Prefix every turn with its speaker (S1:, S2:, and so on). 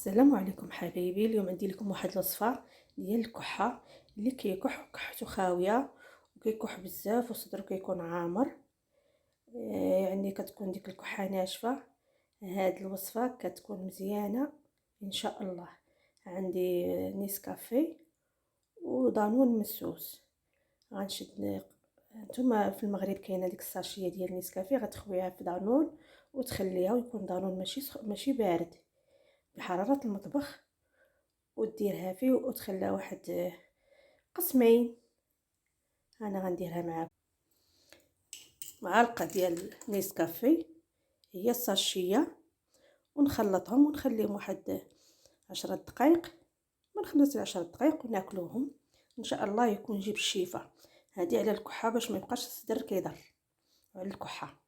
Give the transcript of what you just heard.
S1: السلام عليكم حبايبي. اليوم عندي لكم واحد الوصفه ديال الكحه اللي كيكح كحته خاويه وكيكح بزاف وصدرو كيكون عامر. يعني كتكون ديك الكحه ناشفه. هاد الوصفه كتكون مزيانه ان شاء الله. عندي نيسكافي ودانون مسوس. غنشد نتوما في المغرب كاينه ديك الساشيه ديال نيسكافي، غتخويها في دانون وتخليها، ويكون دانون ماشي بارد، بحراره المطبخ، وديرها فيه وتخليها واحد قسمين. انا غنديرها معاكم معلقه ديال نيسكافي، هي الساشيه، ونخلطهم ونخليهم واحد 10 دقائق، من 5 ل10 دقائق، وناكلوهم ان شاء الله. يكون جيب الشفاء. هذه على الكحه باش ما يبقاش الصدر كيضر، على الكحه.